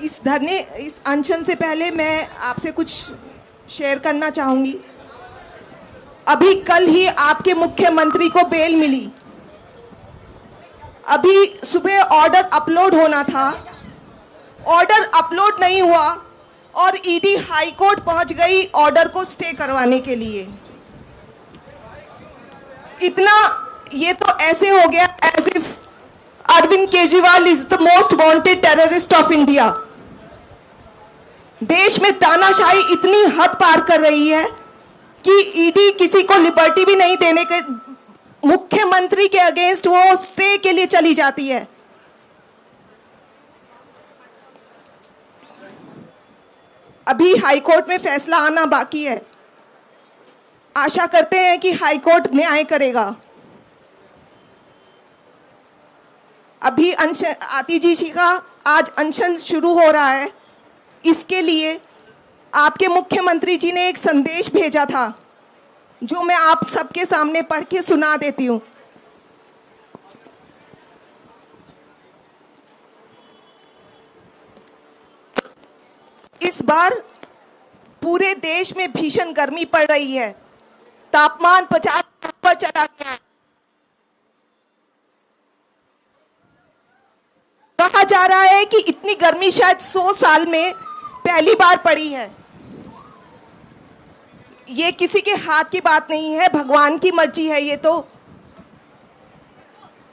इस अनशन से पहले मैं आपसे कुछ शेयर करना चाहूंगी। अभी कल ही आपके मुख्यमंत्री को बेल मिली। अभी सुबह ऑर्डर अपलोड होना था, ऑर्डर अपलोड नहीं हुआ और ईडी हाई कोर्ट पहुंच गई ऑर्डर को स्टे करवाने के लिए। इतना ये तो ऐसे हो गया as if Arvind Kejriwal is the most wanted terrorist of India. देश में तानाशाही इतनी हद पार कर रही है कि ईडी किसी को लिबर्टी भी नहीं देने के, मुख्यमंत्री के अगेंस्ट वो स्टे के लिए चली जाती है। अभी हाईकोर्ट में फैसला आना बाकी है। आशा करते हैं कि हाईकोर्ट न्याय करेगा। अभी आतिजी जी का आज अनशन शुरू हो रहा है। इसके लिए आपके मुख्यमंत्री जी ने एक संदेश भेजा था जो मैं आप सबके सामने पढ़ के सुना देती हूं। इस बार पूरे देश में भीषण गर्मी पड़ रही है। तापमान 50 पर चला गया है। कहा जा रहा है कि इतनी गर्मी शायद 100 साल में पहली बार पड़ी है। ये किसी के हाथ की बात नहीं है, भगवान की मर्जी है ये तो।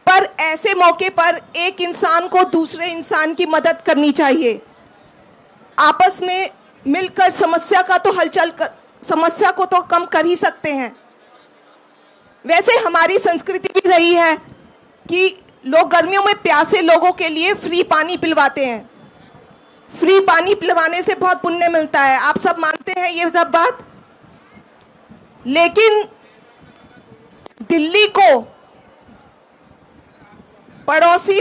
पर ऐसे मौके पर एक इंसान को दूसरे इंसान की मदद करनी चाहिए। आपस में मिलकर समस्या को तो कम कर ही सकते हैं। वैसे हमारी संस्कृति भी रही है कि लोग गर्मियों में प्यासे लोगों के लिए फ्री पानी पिलवाते हैं। फ्री पानी पिलवाने से बहुत पुण्य मिलता है, आप सब मानते हैं ये सब बात। लेकिन दिल्ली को पड़ोसी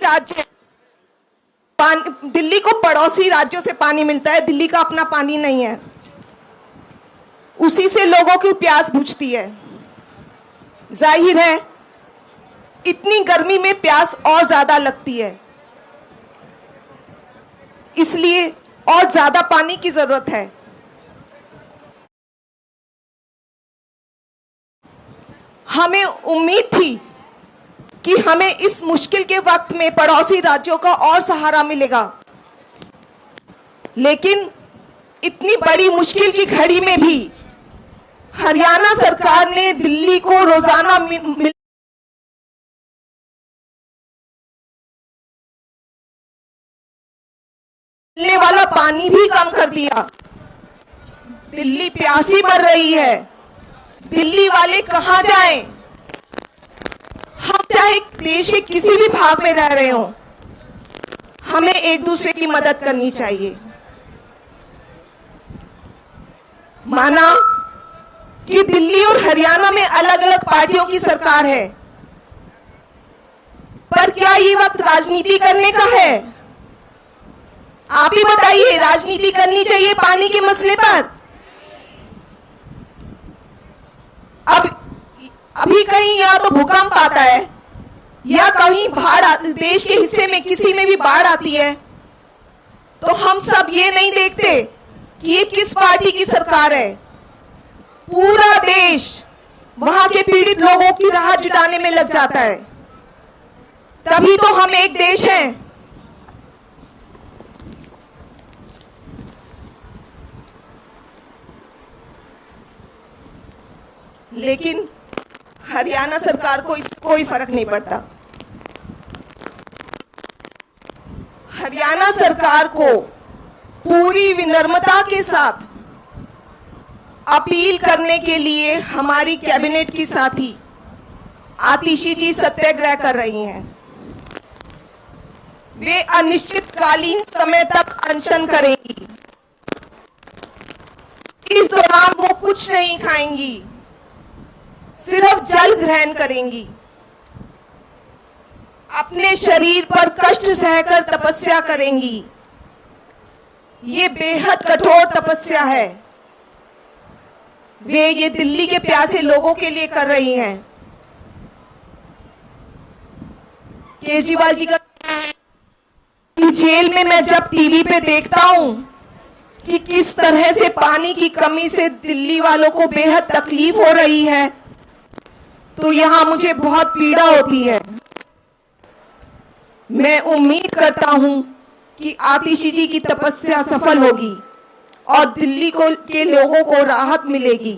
राज्यों से पानी मिलता है, दिल्ली का अपना पानी नहीं है। उसी से लोगों की प्यास बुझती है। जाहिर है इतनी गर्मी में प्यास और ज्यादा लगती है, इसलिए और ज्यादा पानी की जरूरत है। हमें उम्मीद थी कि हमें इस मुश्किल के वक्त में पड़ोसी राज्यों का और सहारा मिलेगा, लेकिन इतनी बड़ी मुश्किल की घड़ी में भी हरियाणा सरकार ने दिल्ली को रोजाना मिलने वाला पानी भी कम कर दिया। दिल्ली प्यासी मर रही है। दिल्ली वाले कहां जाएं? हम चाहे देश के किसी भी भाग में रह रहे हो, हमें एक दूसरे की मदद करनी चाहिए। माना कि दिल्ली और हरियाणा में अलग अलग पार्टियों की सरकार है, पर क्या ये वक्त राजनीति करने का है? आप ही बताइए, राजनीति करनी चाहिए पानी के मसले पर? अभी कहीं या तो भूकंप आता है या कहीं देश के हिस्से में किसी में भी बाढ़ आती है, तो हम सब ये नहीं देखते कि ये किस पार्टी की सरकार है। पूरा देश वहां के पीड़ित लोगों की राहत जुटाने में लग जाता है। तभी तो हम एक देश हैं। लेकिन हरियाणा सरकार को इससे कोई फर्क नहीं पड़ता। हरियाणा सरकार को पूरी विनम्रता के साथ अपील करने के लिए हमारी कैबिनेट की साथी आतिशी जी सत्याग्रह कर रही हैं। वे अनिश्चितकालीन समय तक अनशन करेंगी। इस दौरान वो कुछ नहीं खाएंगी, सिर्फ जल ग्रहण करेंगी। अपने शरीर पर कष्ट सहकर तपस्या करेंगी। ये बेहद कठोर तपस्या है। वे ये दिल्ली के प्यासे लोगों के लिए कर रही हैं। केजरीवाल जी का लेकिन जेल में मैं जब टीवी पे देखता हूं कि किस तरह से पानी की कमी से दिल्ली वालों को बेहद तकलीफ हो रही है, तो यहां मुझे बहुत पीड़ा होती है। मैं उम्मीद करता हूं कि आतिशी जी की तपस्या सफल होगी और दिल्ली के लोगों को राहत मिलेगी।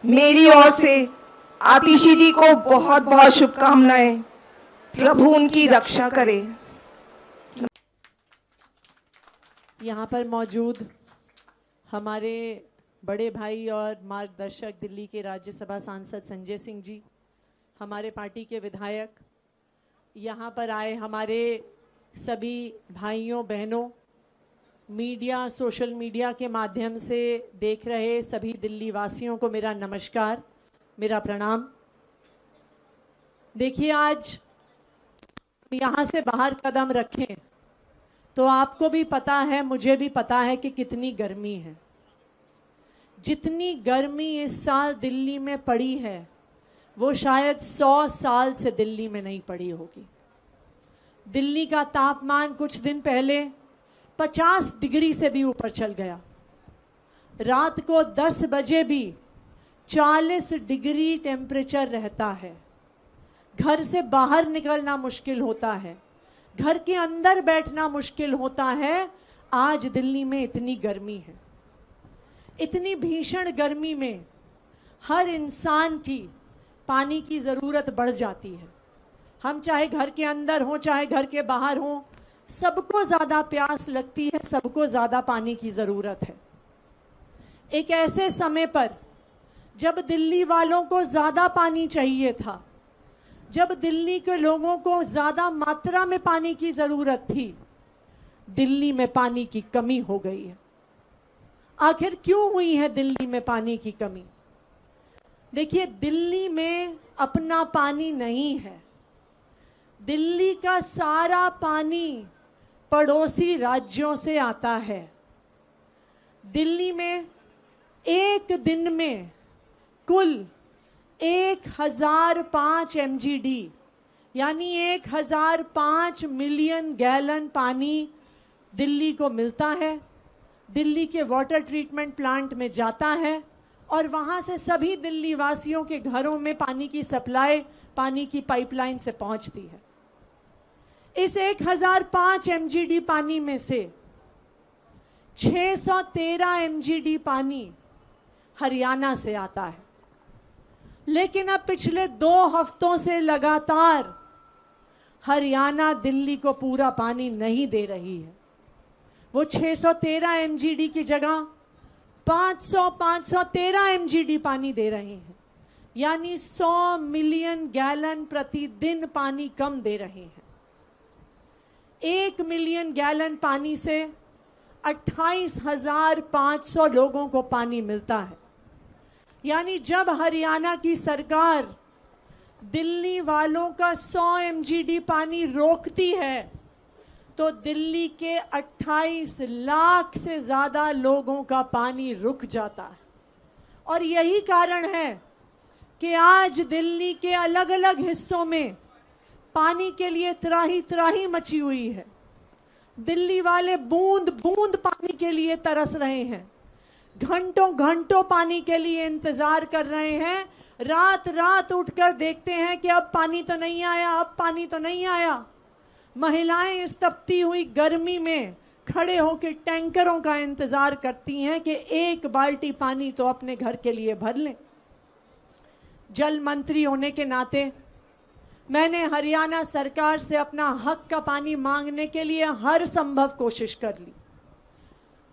मेरी ओर से आतिशी जी को बहुत बहुत शुभकामनाएं। प्रभु उनकी रक्षा करे। यहाँ पर मौजूद हमारे बड़े भाई और मार्गदर्शक दिल्ली के राज्यसभा सांसद संजय सिंह जी, हमारे पार्टी के विधायक, यहाँ पर आए हमारे सभी भाइयों बहनों, मीडिया, सोशल मीडिया के माध्यम से देख रहे सभी दिल्ली वासियों को मेरा नमस्कार, मेरा प्रणाम। देखिए, आज यहाँ से बाहर कदम रखें तो आपको भी पता है, मुझे भी पता है कि कितनी गर्मी है। जितनी गर्मी इस साल दिल्ली में पड़ी है वो शायद 100 साल से दिल्ली में नहीं पड़ी होगी। दिल्ली का तापमान कुछ दिन पहले 50 डिग्री से भी ऊपर चल गया। रात को 10 बजे भी 40 डिग्री टेम्परेचर रहता है। घर से बाहर निकलना मुश्किल होता है, घर के अंदर बैठना मुश्किल होता है। आज दिल्ली में इतनी गर्मी है। इतनी भीषण गर्मी में हर इंसान की पानी की ज़रूरत बढ़ जाती है। हम चाहे घर के अंदर हों, चाहे घर के बाहर हों, सबको ज़्यादा प्यास लगती है, सबको ज़्यादा पानी की ज़रूरत है। एक ऐसे समय पर जब दिल्ली वालों को ज़्यादा पानी चाहिए था, जब दिल्ली के लोगों को ज़्यादा मात्रा में पानी की ज़रूरत थी, दिल्ली में पानी की कमी हो गई है। आखिर क्यों हुई है दिल्ली में पानी की कमी? देखिए, दिल्ली में अपना पानी नहीं है। दिल्ली का सारा पानी पड़ोसी राज्यों से आता है। दिल्ली में एक दिन में कुल 1005 MGD यानी 1005 मिलियन गैलन पानी दिल्ली को मिलता है। दिल्ली के वाटर ट्रीटमेंट प्लांट में जाता है और वहाँ से सभी दिल्ली वासियों के घरों में पानी की सप्लाई पानी की पाइपलाइन से पहुँचती है। इस 1005 MGD पानी में से 613 MGD पानी हरियाणा से आता है। लेकिन अब पिछले 2 हफ्तों से लगातार हरियाणा दिल्ली को पूरा पानी नहीं दे रही है। वो 613 MGD की जगह 513 MGD पानी दे रहे हैं, यानी 100 मिलियन गैलन प्रतिदिन पानी कम दे रहे हैं। 1 मिलियन गैलन पानी से 28,500 लोगों को पानी मिलता है। यानी जब हरियाणा की सरकार दिल्ली वालों का 100 MGD पानी रोकती है तो दिल्ली के 28 लाख से ज़्यादा लोगों का पानी रुक जाता है। और यही कारण है कि आज दिल्ली के अलग अलग हिस्सों में पानी के लिए त्राही त्राही मची हुई है। दिल्ली वाले बूंद बूंद पानी के लिए तरस रहे हैं, घंटों घंटों पानी के लिए इंतजार कर रहे हैं। रात रात उठकर देखते हैं कि अब पानी तो नहीं आया, अब पानी तो नहीं आया। महिलाएं इस तपती हुई गर्मी में खड़े होकर टैंकरों का इंतजार करती हैं कि एक बाल्टी पानी तो अपने घर के लिए भर लें। जल मंत्री होने के नाते मैंने हरियाणा सरकार से अपना हक का पानी मांगने के लिए हर संभव कोशिश कर ली।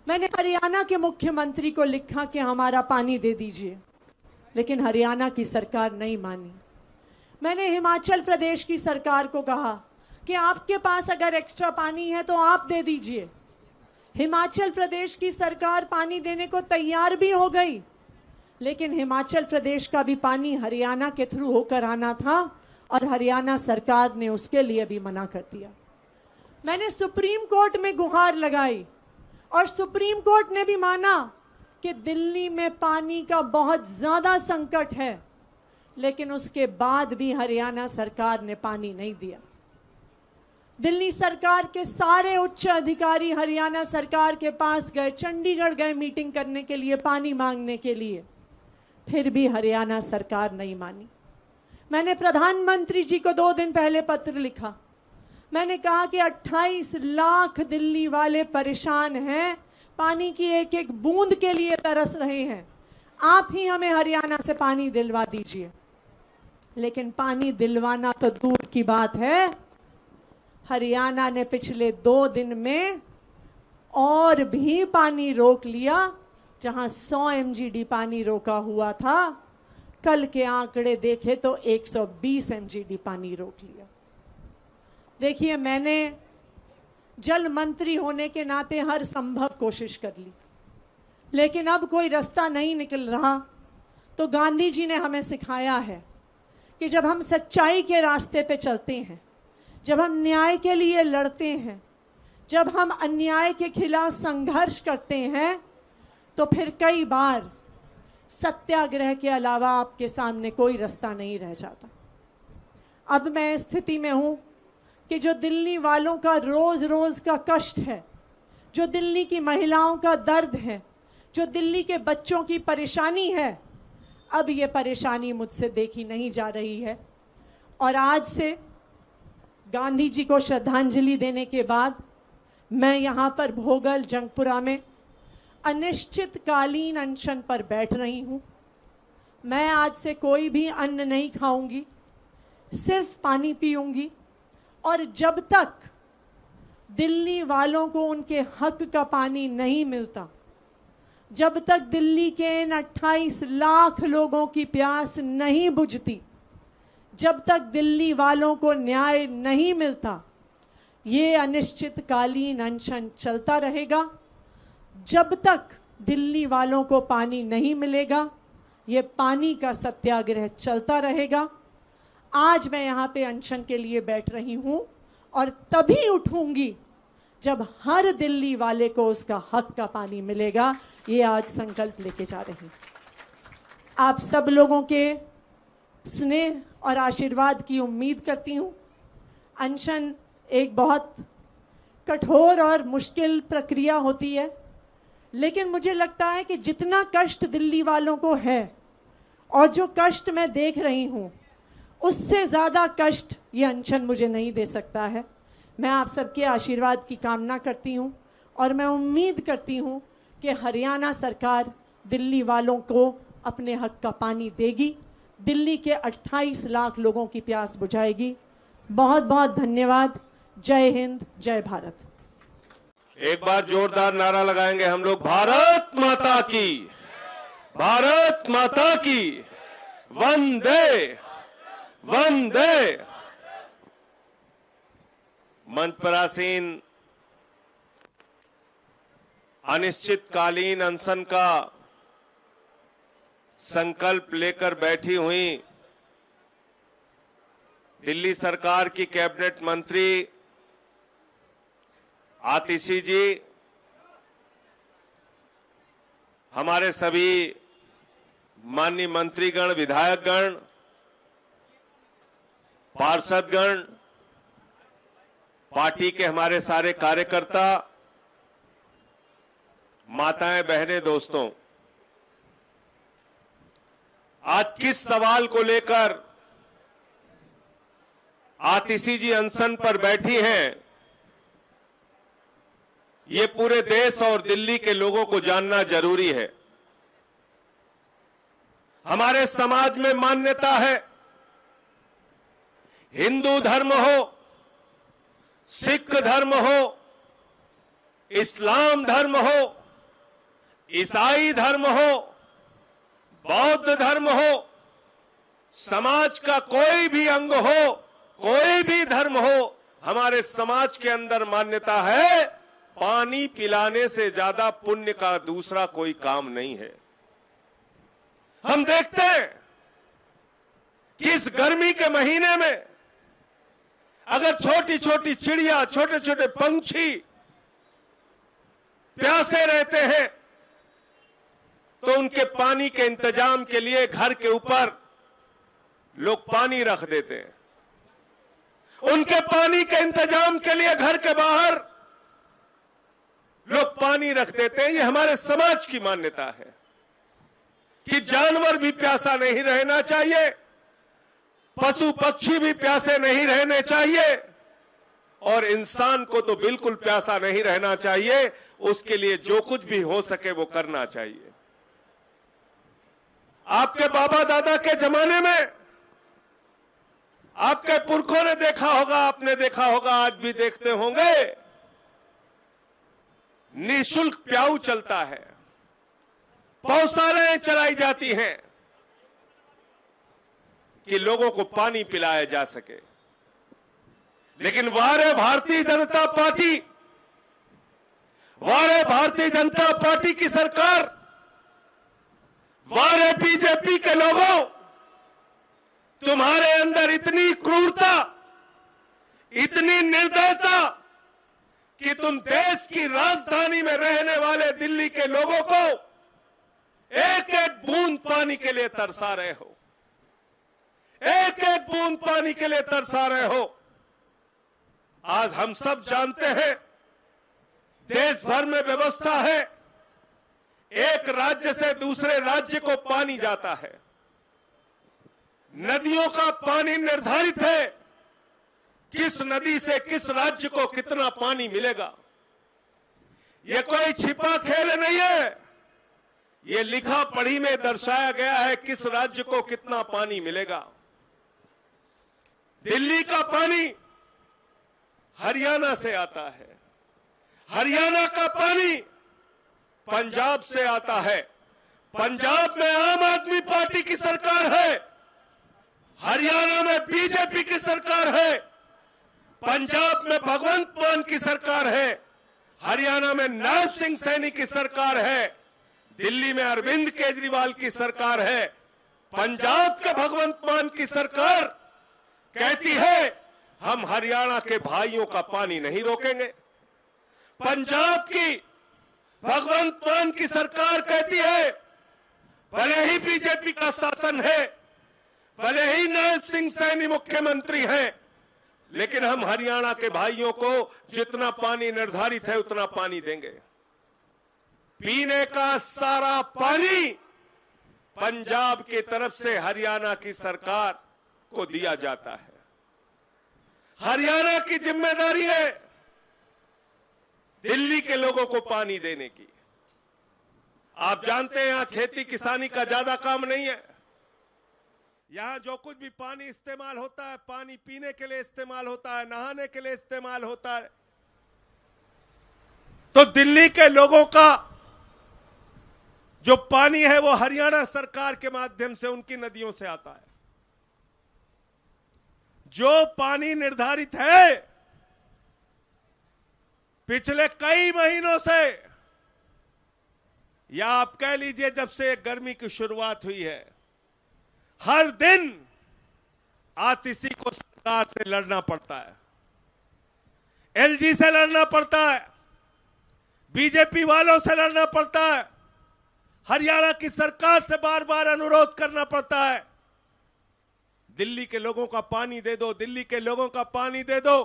मैंने हरियाणा के मुख्यमंत्री को लिखा कि हमारा पानी दे दीजिए, लेकिन हरियाणा की सरकार नहीं मानी। मैंने हिमाचल प्रदेश की सरकार को कहा कि आपके पास अगर एक्स्ट्रा पानी है तो आप दे दीजिए। हिमाचल प्रदेश की सरकार पानी देने को तैयार भी हो गई, लेकिन हिमाचल प्रदेश का भी पानी हरियाणा के थ्रू होकर आना था और हरियाणा सरकार ने उसके लिए भी मना कर दिया। मैंने सुप्रीम कोर्ट में गुहार लगाई और सुप्रीम कोर्ट ने भी माना कि दिल्ली में पानी का बहुत ज़्यादा संकट है, लेकिन उसके बाद भी हरियाणा सरकार ने पानी नहीं दिया। दिल्ली सरकार के सारे उच्च अधिकारी हरियाणा सरकार के पास गए, चंडीगढ़ गए मीटिंग करने के लिए, पानी मांगने के लिए, फिर भी हरियाणा सरकार नहीं मानी। मैंने प्रधानमंत्री जी को 2 दिन पहले पत्र लिखा। मैंने कहा कि 28 लाख दिल्ली वाले परेशान हैं, पानी की एक एक बूंद के लिए तरस रहे हैं। आप ही हमें हरियाणा से पानी दिलवा दीजिए। लेकिन पानी दिलवाना तो दूर की बात है, हरियाणा ने पिछले 2 दिन में और भी पानी रोक लिया। जहां 100 एमजीडी पानी रोका हुआ था, कल के आंकड़े देखे तो 120 एमजीडी पानी रोक लिया। देखिए, मैंने जल मंत्री होने के नाते हर संभव कोशिश कर ली, लेकिन अब कोई रास्ता नहीं निकल रहा। तो गांधी जी ने हमें सिखाया है कि जब हम सच्चाई के रास्ते पे चलते हैं, जब हम न्याय के लिए लड़ते हैं, जब हम अन्याय के खिलाफ संघर्ष करते हैं, तो फिर कई बार सत्याग्रह के अलावा आपके सामने कोई रास्ता नहीं रह जाता। अब मैं स्थिति में हूं कि जो दिल्ली वालों का रोज रोज का कष्ट है, जो दिल्ली की महिलाओं का दर्द है, जो दिल्ली के बच्चों की परेशानी है, अब ये परेशानी मुझसे देखी नहीं जा रही है। और आज से गांधी जी को श्रद्धांजलि देने के बाद मैं यहाँ पर भोगल जंगपुरा में अनिश्चितकालीन अनशन पर बैठ रही हूँ। मैं आज से कोई भी अन्न नहीं खाऊंगी, सिर्फ पानी पीऊंगी। और जब तक दिल्ली वालों को उनके हक का पानी नहीं मिलता, जब तक दिल्ली के इन 28 लाख लोगों की प्यास नहीं बुझती, जब तक दिल्ली वालों को न्याय नहीं मिलता, ये अनिश्चितकालीन अनशन चलता रहेगा। जब तक दिल्ली वालों को पानी नहीं मिलेगा, ये पानी का सत्याग्रह चलता रहेगा। आज मैं यहाँ पे अनशन के लिए बैठ रही हूँ और तभी उठूंगी जब हर दिल्ली वाले को उसका हक का पानी मिलेगा। ये आज संकल्प लेके जा रही हूँ। आप सब लोगों के स्नेह और आशीर्वाद की उम्मीद करती हूँ। अनशन एक बहुत कठोर और मुश्किल प्रक्रिया होती है, लेकिन मुझे लगता है कि जितना कष्ट दिल्ली वालों को है और जो कष्ट मैं देख रही हूँ, उससे ज़्यादा कष्ट ये अनशन मुझे नहीं दे सकता है। मैं आप सबके आशीर्वाद की कामना करती हूँ और मैं उम्मीद करती हूँ कि हरियाणा सरकार दिल्ली वालों को अपने हक का पानी देगी, दिल्ली के 28 लाख लोगों की प्यास बुझाएगी। बहुत बहुत धन्यवाद। जय हिंद, जय भारत। एक बार जोरदार नारा लगाएंगे हम लोग, भारत माता की, भारत माता की, वंदे वंदे। मंच पर आसीन अनिश्चितकालीन अनशन का संकल्प लेकर बैठी हुई दिल्ली सरकार की कैबिनेट मंत्री आतिशी जी, हमारे सभी माननीय मंत्रीगण, विधायकगण, पार्षदगण, पार्टी के हमारे सारे कार्यकर्ता, माताएं, बहनें, दोस्तों, आज किस सवाल को लेकर आतिशी जी अनशन पर बैठी हैं, ये पूरे देश और दिल्ली के लोगों को जानना जरूरी है। हमारे समाज में मान्यता है, हिंदू धर्म हो, सिख धर्म हो, इस्लाम धर्म हो, ईसाई धर्म हो, बौद्ध धर्म हो, समाज का कोई भी अंग हो, कोई भी धर्म हो, हमारे समाज के अंदर मान्यता है, पानी पिलाने से ज्यादा पुण्य का दूसरा कोई काम नहीं है। हम देखते हैं कि इस गर्मी के महीने में अगर छोटी छोटी चिड़िया, छोटे छोटे पंछी प्यासे रहते हैं, तो उनके पानी के इंतजाम के लिए घर के ऊपर लोग पानी रख देते हैं। उनके पानी के इंतजाम के लिए घर के बाहर लोग पानी रख देते हैं। ये हमारे समाज की मान्यता है कि जानवर भी प्यासा नहीं रहना चाहिए, पशु पक्षी भी प्यासे नहीं रहने चाहिए, और इंसान को तो बिल्कुल प्यासा नहीं रहना चाहिए। उसके लिए जो कुछ भी हो सके वो करना चाहिए। आपके बाबा दादा के जमाने में आपके पुरखों ने देखा होगा, आपने देखा होगा, आज भी देखते होंगे, निःशुल्क प्याऊ चलता है, पौशालाएं चलाई जाती हैं कि लोगों को पानी पिलाया जा सके। लेकिन वारे भारतीय जनता पार्टी, वारे भारतीय जनता पार्टी की सरकार, वारे बीजेपी के लोगों, तुम्हारे अंदर इतनी क्रूरता, इतनी निर्दयता कि तुम देश की राजधानी में रहने वाले दिल्ली के लोगों को एक एक बूंद पानी के लिए तरसा रहे हो, एक एक बूंद पानी के लिए तरसा रहे हो। आज हम सब जानते हैं देश भर में व्यवस्था है, एक राज्य से दूसरे राज्य को पानी जाता है, नदियों का पानी निर्धारित है, किस नदी से किस राज्य को कितना पानी मिलेगा। यह कोई छिपा खेल नहीं है, यह लिखा पढ़ी में दर्शाया गया है किस राज्य को कितना पानी मिलेगा। दिल्ली का पानी हरियाणा से आता है, हरियाणा का पानी पंजाब से आता है, पंजाब में आम आदमी पार्टी की सरकार है, हरियाणा में बीजेपी की सरकार है, पंजाब में भगवंत मान की सरकार है, हरियाणा में नरसिंह सिंह सैनी की सरकार है, दिल्ली में अरविंद केजरीवाल की सरकार है। पंजाब के भगवंत मान की सरकार कहती है हम हरियाणा के भाइयों का पानी नहीं रोकेंगे। पंजाब की भगवंत मान की सरकार कहती है भले ही बीजेपी का शासन है, भले ही नरसिंह सिंह सैनी मुख्यमंत्री हैं, लेकिन हम हरियाणा के भाइयों को जितना पानी निर्धारित है उतना पानी देंगे। पीने का सारा पानी पंजाब की तरफ से हरियाणा की सरकार को दिया जाता है। हरियाणा की जिम्मेदारी है दिल्ली के लोगों को पानी देने की। आप जानते हैं यहां खेती किसानी का ज्यादा काम नहीं है, यहां जो कुछ भी पानी इस्तेमाल होता है, पानी पीने के लिए इस्तेमाल होता है, नहाने के लिए इस्तेमाल होता है। तो दिल्ली के लोगों का जो पानी है वो हरियाणा सरकार के माध्यम से उनकी नदियों से आता है। जो पानी निर्धारित है पिछले कई महीनों से, या आप कह लीजिए जब से गर्मी की शुरुआत हुई है, हर दिन आतिशी को सरकार से लड़ना पड़ता है, एलजी से लड़ना पड़ता है, बीजेपी वालों से लड़ना पड़ता है, हरियाणा की सरकार से बार बार अनुरोध करना पड़ता है दिल्ली के लोगों का पानी दे दो, दिल्ली के लोगों का पानी दे दो।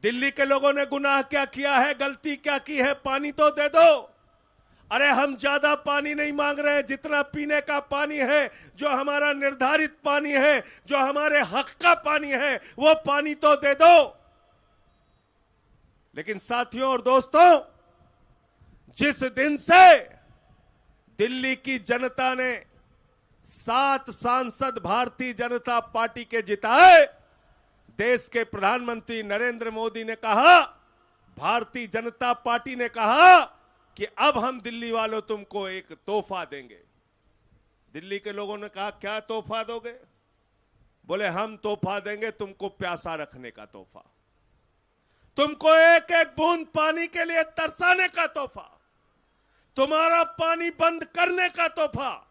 दिल्ली के लोगों ने गुनाह क्या किया है, गलती क्या की है, पानी तो दे दो। अरे हम ज्यादा पानी नहीं मांग रहे हैं, जितना पीने का पानी है, जो हमारा निर्धारित पानी है, जो हमारे हक का पानी है, वो पानी तो दे दो। लेकिन साथियों और दोस्तों, जिस दिन से दिल्ली की जनता ने 7 सांसद भारतीय जनता पार्टी के जिताए, देश के प्रधानमंत्री नरेंद्र मोदी ने कहा, भारतीय जनता पार्टी ने कहा कि अब हम दिल्ली वालों तुमको एक तोहफा देंगे। दिल्ली के लोगों ने कहा क्या तोहफा दोगे? बोले हम तोहफा देंगे तुमको प्यासा रखने का तोहफा, तुमको एक एक बूंद पानी के लिए तरसाने का तोहफा, तुम्हारा पानी बंद करने का तोहफा।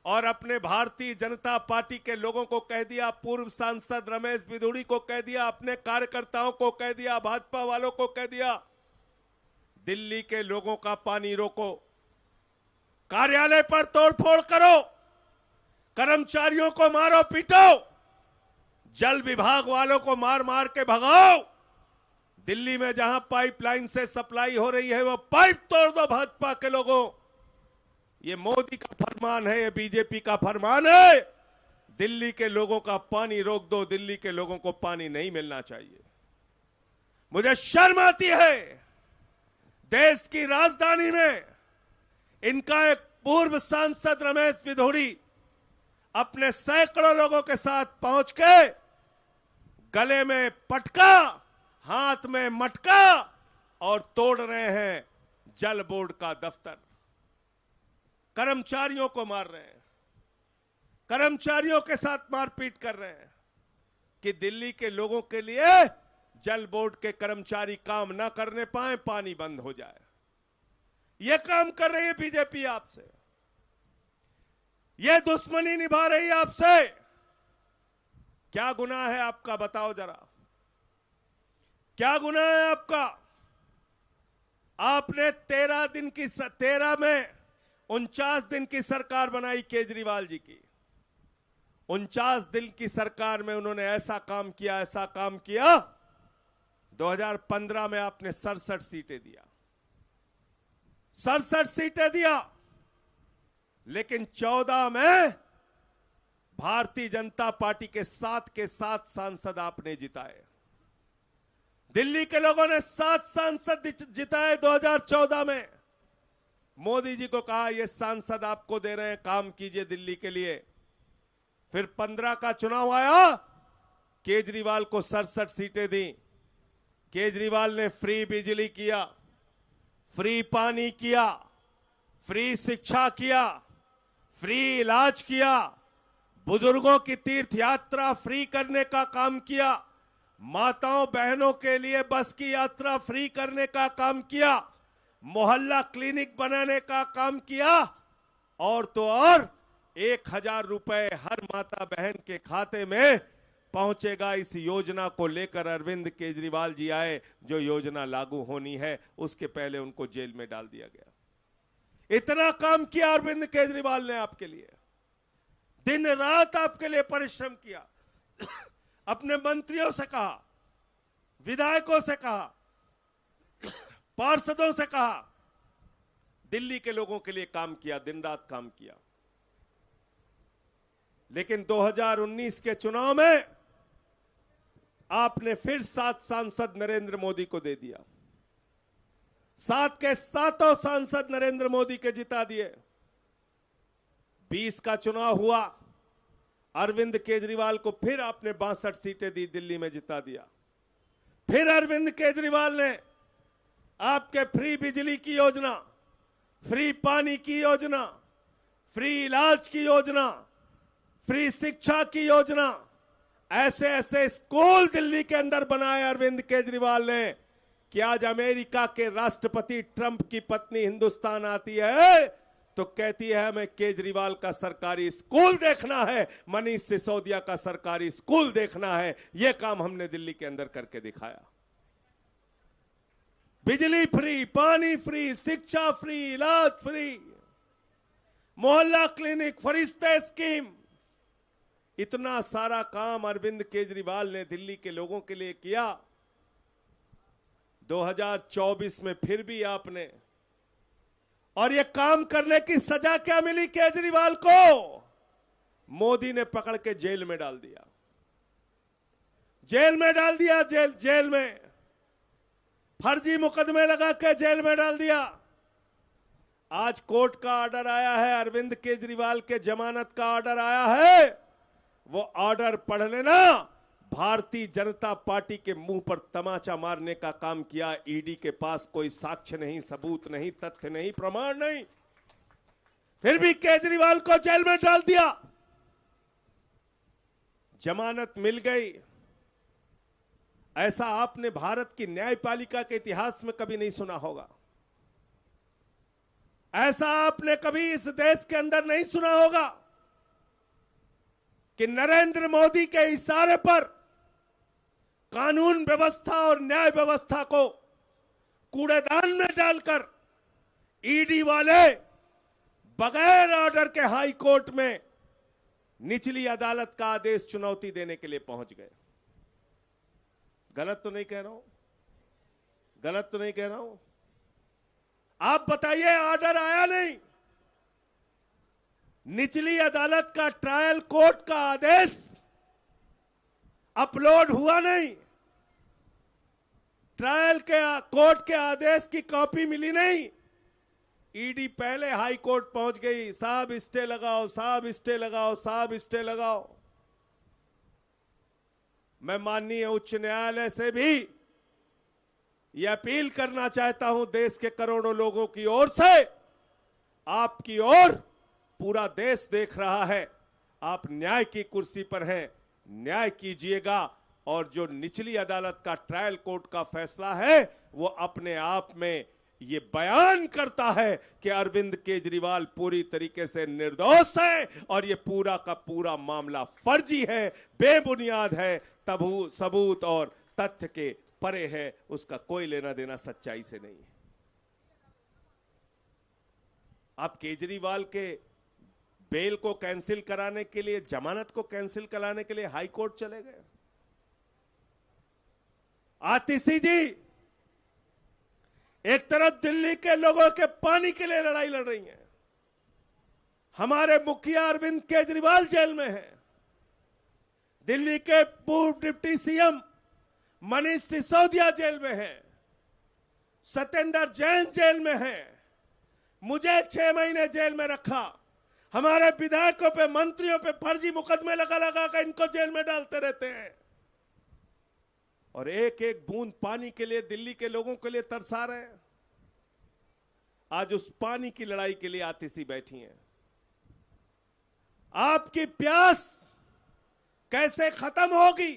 और अपने भारतीय जनता पार्टी के लोगों को कह दिया, पूर्व सांसद रमेश बिधूड़ी को कह दिया, अपने कार्यकर्ताओं को कह दिया, भाजपा वालों को कह दिया, दिल्ली के लोगों का पानी रोको, कार्यालय पर तोड़फोड़ करो, कर्मचारियों को मारो पीटो, जल विभाग वालों को मार मार के भगाओ। दिल्ली में जहां पाइपलाइन से सप्लाई हो रही है वो पाइप तोड़ दो भाजपा के लोगों। ये मोदी का फरमान है, ये बीजेपी का फरमान है। दिल्ली के लोगों का पानी रोक दो, दिल्ली के लोगों को पानी नहीं मिलना चाहिए। मुझे शर्म आती है, देश की राजधानी में इनका एक पूर्व सांसद रमेश बिधूड़ी अपने सैकड़ों लोगों के साथ पहुंच के गले में पटका, हाथ में मटका और तोड़ रहे हैं जल बोर्ड का दफ्तर। कर्मचारियों को मार रहे हैं, कर्मचारियों के साथ मारपीट कर रहे हैं कि दिल्ली के लोगों के लिए जल बोर्ड के कर्मचारी काम ना करने पाए, पानी बंद हो जाए। यह काम कर रही है बीजेपी आपसे, यह दुश्मनी निभा रही है आपसे। क्या गुनाह है आपका, बताओ जरा, क्या गुनाह है आपका? आपने 13 में 49 दिन की सरकार बनाई केजरीवाल जी की। 49 दिन की सरकार में उन्होंने ऐसा काम किया। 2015 में आपने 67 सीटें दिया, 67 सीटें दिया, लेकिन 14 में भारतीय जनता पार्टी के 7 सांसद आपने जिताए। दिल्ली के लोगों ने 7 सांसद जिताए 2014 में। मोदी जी को कहा ये सांसद आपको दे रहे हैं, काम कीजिए दिल्ली के लिए। फिर 15 का चुनाव आया, केजरीवाल को 67 सीटें दी। केजरीवाल ने फ्री बिजली किया, फ्री पानी किया, फ्री शिक्षा किया, फ्री इलाज किया, बुजुर्गों की तीर्थ यात्रा फ्री करने का काम किया, माताओं बहनों के लिए बस की यात्रा फ्री करने का काम किया, मोहल्ला क्लिनिक बनाने का काम किया, और तो और 1000 रुपए हर माता बहन के खाते में पहुंचेगा। इस योजना को लेकर अरविंद केजरीवाल जी आए, जो योजना लागू होनी है उसके पहले उनको जेल में डाल दिया गया। इतना काम किया अरविंद केजरीवाल ने आपके लिए, दिन रात आपके लिए परिश्रम किया। अपने मंत्रियों से कहा, विधायकों से कहा, पार्षदों से कहा, दिल्ली के लोगों के लिए काम किया, दिन रात काम किया। लेकिन 2019 के चुनाव में आपने फिर 7 सांसद नरेंद्र मोदी को दे दिया। 7 के 7 सांसद नरेंद्र मोदी के जिता दिए। 20 का चुनाव हुआ, अरविंद केजरीवाल को फिर आपने 62 सीटें दी, दिल्ली में जिता दिया। फिर अरविंद केजरीवाल ने आपके फ्री बिजली की योजना, फ्री पानी की योजना, फ्री इलाज की योजना, फ्री शिक्षा की योजना, ऐसे ऐसे स्कूल दिल्ली के अंदर बनाए अरविंद केजरीवाल ने कि आज अमेरिका के राष्ट्रपति ट्रंप की पत्नी हिंदुस्तान आती है तो कहती है हमें केजरीवाल का सरकारी स्कूल देखना है, मनीष सिसोदिया का सरकारी स्कूल देखना है। यह काम हमने दिल्ली के अंदर करके दिखाया। बिजली फ्री, पानी फ्री, शिक्षा फ्री, इलाज फ्री, मोहल्ला क्लिनिक, फरिश्ते स्कीम, इतना सारा काम अरविंद केजरीवाल ने दिल्ली के लोगों के लिए किया। 2024 में फिर भी आपने, और ये काम करने की सजा क्या मिली केजरीवाल को? मोदी ने पकड़ के जेल में डाल दिया, जेल में डाल दिया, जेल में फर्जी मुकदमे लगा के जेल में डाल दिया। आज कोर्ट का ऑर्डर आया है, अरविंद केजरीवाल के जमानत का ऑर्डर आया है। वो ऑर्डर पढ़ लेना। भारतीय जनता पार्टी के मुंह पर तमाचा मारने का काम किया। ईडी के पास कोई साक्ष्य नहीं, सबूत नहीं, तथ्य नहीं, प्रमाण नहीं, फिर भी केजरीवाल को जेल में डाल दिया। जमानत मिल गई। ऐसा आपने भारत की न्यायपालिका के इतिहास में कभी नहीं सुना होगा। ऐसा आपने कभी इस देश के अंदर नहीं सुना होगा कि नरेंद्र मोदी के इशारे पर कानून व्यवस्था और न्याय व्यवस्था को कूड़ेदान में डालकर ईडी वाले बगैर ऑर्डर के हाई कोर्ट में निचली अदालत का आदेश चुनौती देने के लिए पहुंच गए। गलत तो नहीं कह रहा हूं? गलत तो नहीं कह रहा हूं? आप बताइए, ऑर्डर आया नहीं, निचली अदालत का ट्रायल कोर्ट का आदेश अपलोड हुआ नहीं, ट्रायल के कोर्ट के आदेश की कॉपी मिली नहीं। ईडी पहले हाई कोर्ट पहुंच गई, साहब स्टे लगाओ, साहब स्टे लगाओ, साहब स्टे लगाओ। मैं माननीय उच्च न्यायालय से भी यह अपील करना चाहता हूं, देश के करोड़ों लोगों की ओर से, आपकी ओर पूरा देश देख रहा है, आप न्याय की कुर्सी पर हैं, न्याय कीजिएगा। और जो निचली अदालत का ट्रायल कोर्ट का फैसला है वो अपने आप में ये बयान करता है कि अरविंद केजरीवाल पूरी तरीके से निर्दोष है और ये पूरा का पूरा मामला फर्जी है, बेबुनियाद है, सबूत और तथ्य के परे है, उसका कोई लेना देना सच्चाई से नहीं है। आप केजरीवाल के बेल को कैंसिल कराने के लिए, जमानत को कैंसिल कराने के लिए हाई कोर्ट चले गए। आतिशी जी एक तरफ दिल्ली के लोगों के पानी के लिए लड़ाई लड़ रही हैं, हमारे मुखिया अरविंद केजरीवाल जेल में हैं, दिल्ली के पूर्व deputy CM Manish Sisodia jail में हैं, सत्येंद्र जैन जेल में हैं, मुझे 6 महीने जेल में रखा, हमारे विधायकों पे, मंत्रियों पे फर्जी मुकदमे लगा लगा कर इनको जेल में डालते रहते हैं और एक एक बूंद पानी के लिए दिल्ली के लोगों के लिए तरसा रहे हैं। आज उस पानी की लड़ाई के लिए आतिशी बैठी हैं। आपकी प्यास कैसे खत्म होगी,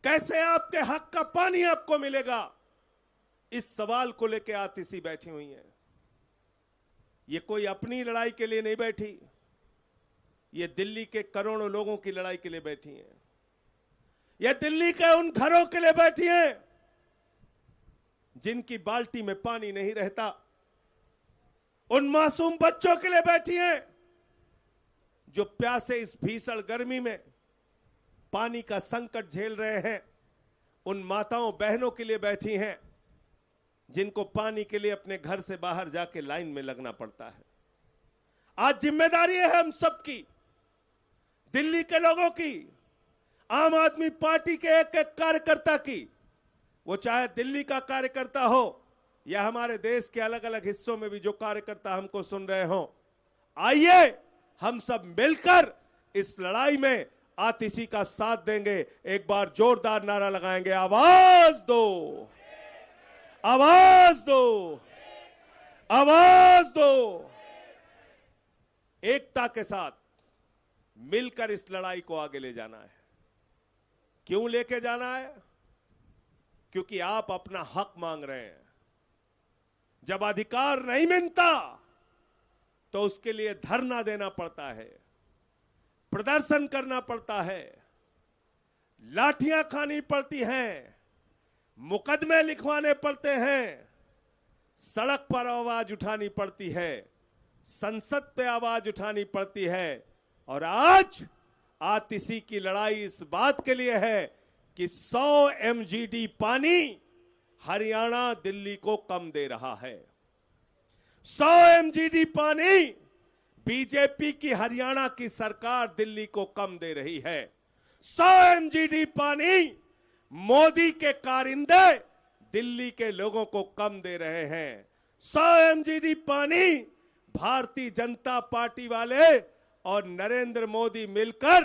कैसे आपके हक का पानी आपको मिलेगा, इस सवाल को लेकर आतिशी बैठी हुई हैं। ये कोई अपनी लड़ाई के लिए नहीं बैठी, ये दिल्ली के करोड़ों लोगों की लड़ाई के लिए बैठी हैं। ये दिल्ली के उन घरों के लिए बैठी हैं जिनकी बाल्टी में पानी नहीं रहता, उन मासूम बच्चों के लिए बैठी हैं जो प्यासे इस भीषण गर्मी में पानी का संकट झेल रहे हैं, उन माताओं बहनों के लिए बैठी हैं जिनको पानी के लिए अपने घर से बाहर जाके लाइन में लगना पड़ता है। आज जिम्मेदारी है हम सबकी, दिल्ली के लोगों की, आम आदमी पार्टी के एक एक कार्यकर्ता की, वो चाहे दिल्ली का कार्यकर्ता हो या हमारे देश के अलग अलग हिस्सों में भी जो कार्यकर्ता हमको सुन रहे हो। आइए हम सब मिलकर इस लड़ाई में आतिशी का साथ देंगे। एक बार जोरदार नारा लगाएंगे, आवाज दो, आवाज दो, आवाज दो। एकता के साथ मिलकर इस लड़ाई को आगे ले जाना है। क्यों लेके जाना है? क्योंकि आप अपना हक मांग रहे हैं। जब अधिकार नहीं मिलता तो उसके लिए धरना देना पड़ता है, प्रदर्शन करना पड़ता है, लाठियां खानी पड़ती हैं, मुकदमे लिखवाने पड़ते हैं, सड़क पर आवाज उठानी पड़ती है, संसद पे आवाज उठानी पड़ती है। और आज आतिशी की लड़ाई इस बात के लिए है कि 100 MGD पानी हरियाणा दिल्ली को कम दे रहा है। 100 MGD पानी बीजेपी की हरियाणा की सरकार दिल्ली को कम दे रही है। 100 MGD पानी मोदी के कारिंदे दिल्ली के लोगों को कम दे रहे हैं। 100 MGD पानी भारतीय जनता पार्टी वाले और नरेंद्र मोदी मिलकर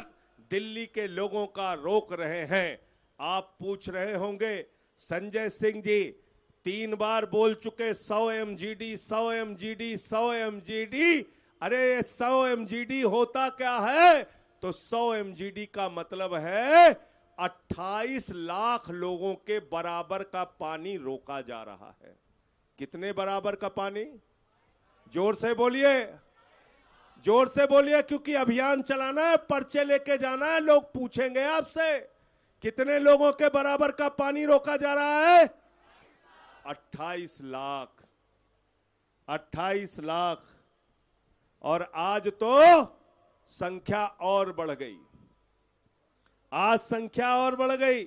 दिल्ली के लोगों का रोक रहे हैं। आप पूछ रहे होंगे, संजय सिंह जी 3 बार बोल चुके 100 MGD, 100 MGD, 100 MGD। अरे 100 MGD होता क्या है? तो 100 MGD का मतलब है 28 लाख लोगों के बराबर का पानी रोका जा रहा है। कितने बराबर का पानी? जोर से बोलिए, जोर से बोलिए, क्योंकि अभियान चलाना है, पर्चे लेके जाना है। लोग पूछेंगे आपसे कितने लोगों के बराबर का पानी रोका जा रहा है? 28 लाख, 28 लाख। और आज तो संख्या और बढ़ गई। आज संख्या और बढ़ गई।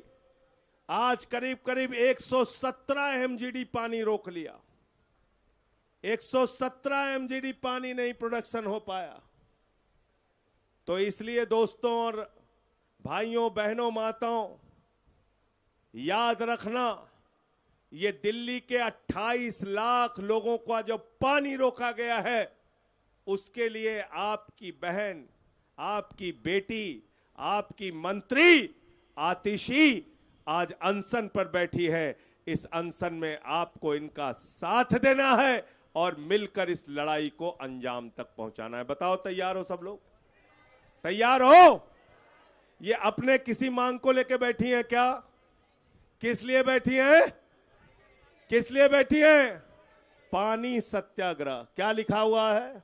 आज करीब करीब 117 एमजीडी पानी रोक लिया। 117 एमजीडी पानी नहीं प्रोडक्शन हो पाया। तो इसलिए दोस्तों और भाइयों बहनों माताओं, याद रखना, ये दिल्ली के 28 लाख लोगों का जो पानी रोका गया है, उसके लिए आपकी बहन, आपकी बेटी, आपकी मंत्री आतिशी आज अनशन पर बैठी है। इस अनशन में आपको इनका साथ देना है और मिलकर इस लड़ाई को अंजाम तक पहुंचाना है। बताओ, तैयार हो सब लोग? तैयार हो? ये अपने किसी मांग को लेकर बैठी हैं क्या? किस लिए बैठी हैं? किस लिए बैठी हैं? पानी सत्याग्रह। क्या लिखा हुआ है?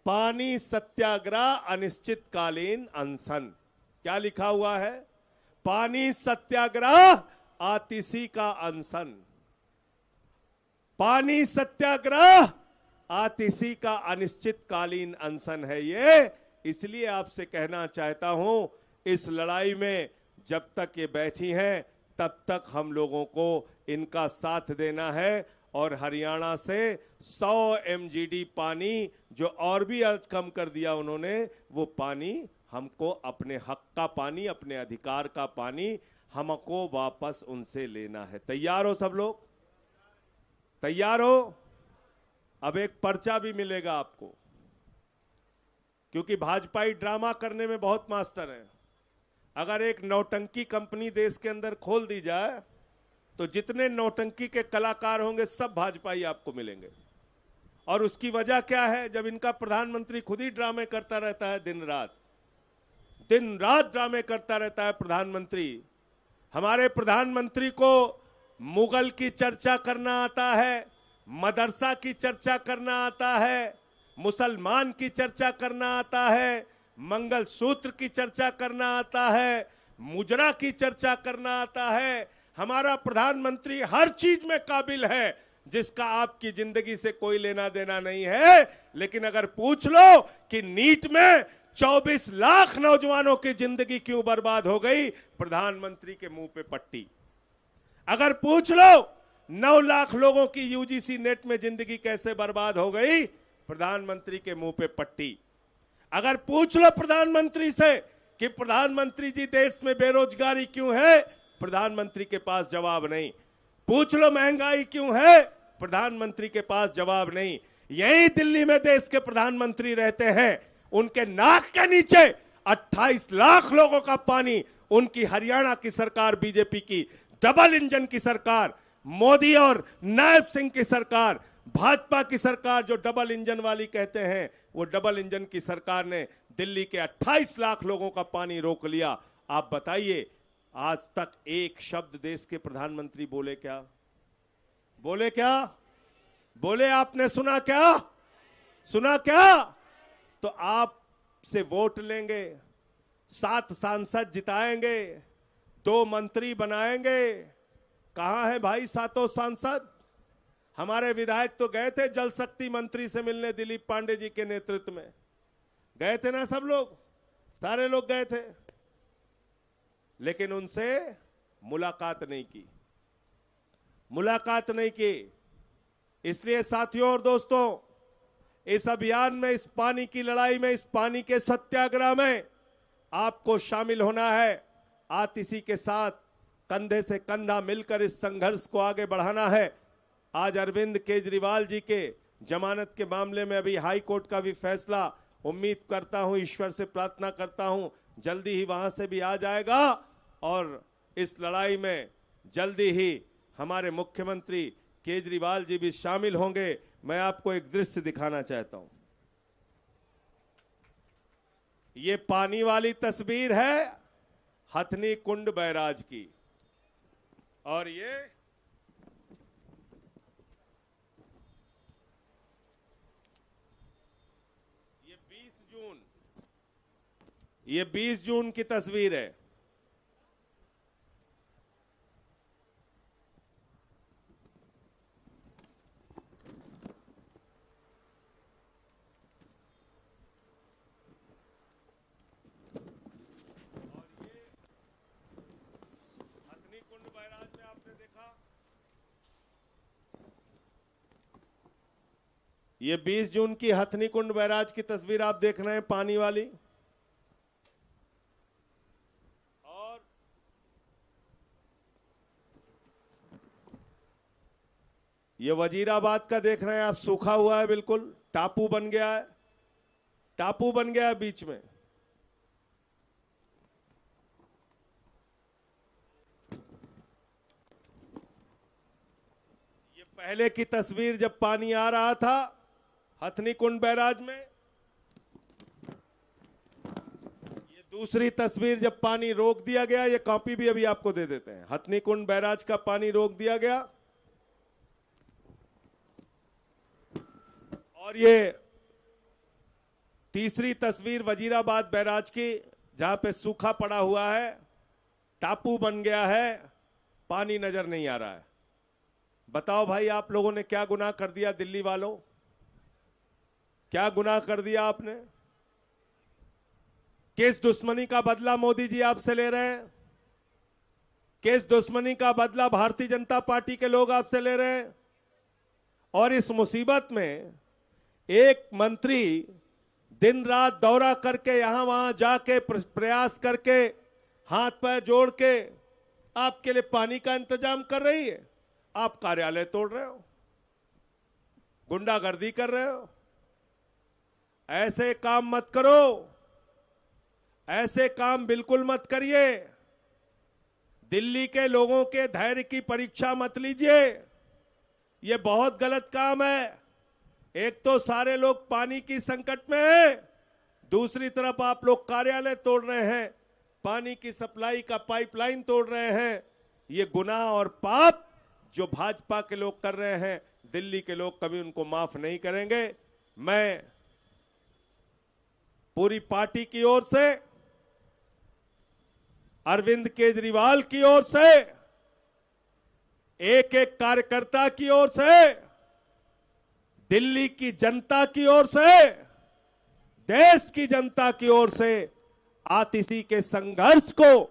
पानी सत्याग्रह अनिश्चितकालीन अनशन। क्या लिखा हुआ है? पानी सत्याग्रह आतिशी का अनशन। पानी सत्याग्रह आतिशी का अनिश्चितकालीन अनशन है ये। इसलिए आपसे कहना चाहता हूं, इस लड़ाई में जब तक ये बैठी हैं तब तक हम लोगों को इनका साथ देना है। और हरियाणा से 100 एमजीडी पानी जो और भी आज कम कर दिया उन्होंने, वो पानी हमको अपने हक का पानी, अपने अधिकार का पानी हमको वापस उनसे लेना है। तैयार हो सब लोग? तैयार हो? अब एक पर्चा भी मिलेगा आपको, क्योंकि भाजपाई ड्रामा करने में बहुत मास्टर हैं। अगर एक नौटंकी कंपनी देश के अंदर खोल दी जाए तो जितने नौटंकी के कलाकार होंगे सब भाजपाई आपको मिलेंगे। और उसकी वजह क्या है? जब इनका प्रधानमंत्री खुद ही ड्रामे करता रहता है, दिन रात ड्रामे करता रहता है प्रधानमंत्री। हमारे प्रधानमंत्री को मुगल की चर्चा करना आता है, मदरसा की चर्चा करना आता है, मुसलमान की चर्चा करना आता है, मंगलसूत्र की चर्चा करना आता है, मुजरा की चर्चा करना आता है। हमारा प्रधानमंत्री हर चीज में काबिल है जिसका आपकी जिंदगी से कोई लेना देना नहीं है। लेकिन अगर पूछ लो कि नीट में 24 लाख नौजवानों की जिंदगी क्यों बर्बाद हो गई, प्रधानमंत्री के मुंह पे पट्टी। अगर पूछ लो 9 लाख लोगों की यूजीसी नेट में जिंदगी कैसे बर्बाद हो गई, प्रधानमंत्री के मुंह पे पट्टी। अगर पूछ लो प्रधानमंत्री से कि प्रधानमंत्री जी देश में बेरोजगारी क्यों है, प्रधानमंत्री के पास जवाब नहीं। पूछ लो महंगाई क्यों है, प्रधानमंत्री के पास जवाब नहीं। यही दिल्ली में देश के प्रधानमंत्री रहते हैं, उनके नाक के नीचे 28 लाख लोगों का पानी उनकी हरियाणा की सरकार, बीजेपी की डबल इंजन की सरकार, मोदी और नायब सिंह की सरकार, भाजपा की सरकार जो डबल इंजन वाली कहते हैं, वो डबल इंजन की सरकार ने दिल्ली के 28 लाख लोगों का पानी रोक लिया। आप बताइए, आज तक एक शब्द देश के प्रधानमंत्री बोले क्या? बोले क्या? बोले आपने सुना क्या? सुना क्या? तो आप से वोट लेंगे, 7 सांसद जिताएंगे, 2 मंत्री बनाएंगे। कहां है भाई 7 सांसद? हमारे विधायक तो गए थे जल शक्ति मंत्री से मिलने, दिलीप पांडे जी के नेतृत्व में गए थे ना, सब लोग, सारे लोग गए थे, लेकिन उनसे मुलाकात नहीं की, मुलाकात नहीं की। इसलिए साथियों और दोस्तों, इस अभियान में, इस पानी की लड़ाई में, इस पानी के सत्याग्रह में आपको शामिल होना है। आतिशी के साथ कंधे से कंधा मिलकर इस संघर्ष को आगे बढ़ाना है। आज अरविंद केजरीवाल जी के जमानत के मामले में अभी हाई कोर्ट का भी फैसला, उम्मीद करता हूं, ईश्वर से प्रार्थना करता हूं, जल्दी ही वहां से भी आ जाएगा और इस लड़ाई में जल्दी ही हमारे मुख्यमंत्री केजरीवाल जी भी शामिल होंगे। मैं आपको एक दृश्य दिखाना चाहता हूं। ये पानी वाली तस्वीर है हथनी कुंड बैराज की, और ये 20 जून की तस्वीर है। ये 20 जून की हथनी कुंड बैराज की तस्वीर आप देख रहे हैं, पानी वाली। और ये वजीराबाद का देख रहे हैं आप, सूखा हुआ है, बिल्कुल टापू बन गया है, टापू बन गया है बीच में। ये पहले की तस्वीर जब पानी आ रहा था हथनी कुंड बैराज में। ये दूसरी तस्वीर जब पानी रोक दिया गया, ये कॉपी भी अभी आपको दे देते हैं। हथनी कुंड बैराज का पानी रोक दिया गया। और ये तीसरी तस्वीर वजीराबाद बैराज की, जहां पे सूखा पड़ा हुआ है, टापू बन गया है, पानी नजर नहीं आ रहा है। बताओ भाई, आप लोगों ने क्या गुनाह कर दिया? दिल्ली वालों, क्या गुनाह कर दिया आपने? किस दुश्मनी का बदला मोदी जी आपसे ले रहे हैं? किस दुश्मनी का बदला भारतीय जनता पार्टी के लोग आपसे ले रहे हैं? और इस मुसीबत में एक मंत्री दिन रात दौरा करके, यहां वहां जाके प्रयास करके, हाथ पैर जोड़ के आपके लिए पानी का इंतजाम कर रही है। आप कार्यालय तोड़ रहे हो, गुंडागर्दी कर रहे हो। ऐसे काम मत करो, ऐसे काम बिल्कुल मत करिए। दिल्ली के लोगों के धैर्य की परीक्षा मत लीजिए, यह बहुत गलत काम है। एक तो सारे लोग पानी की संकट में हैं, दूसरी तरफ आप लोग कार्यालय तोड़ रहे हैं, पानी की सप्लाई का पाइपलाइन तोड़ रहे हैं। ये गुनाह और पाप जो भाजपा के लोग कर रहे हैं, दिल्ली के लोग कभी उनको माफ नहीं करेंगे। मैं पूरी पार्टी की ओर से, अरविंद केजरीवाल की ओर से, एक एक कार्यकर्ता की ओर से, दिल्ली की जनता की ओर से, देश की जनता की ओर से आतिशी के संघर्ष को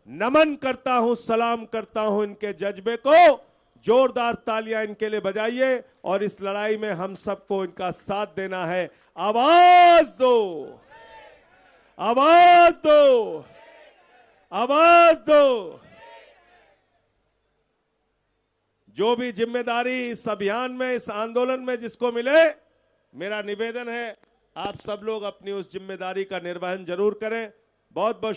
नमन करता हूं, सलाम करता हूं। इनके जज्बे को जोरदार तालियां इनके लिए बजाइए। और इस लड़ाई में हम सबको इनका साथ देना है। आवाज दो, आवाज दो, आवाज दो। जो भी जिम्मेदारी इस अभियान में, इस आंदोलन में जिसको मिले, मेरा निवेदन है आप सब लोग अपनी उस जिम्मेदारी का निर्वहन जरूर करें। बहुत बहुत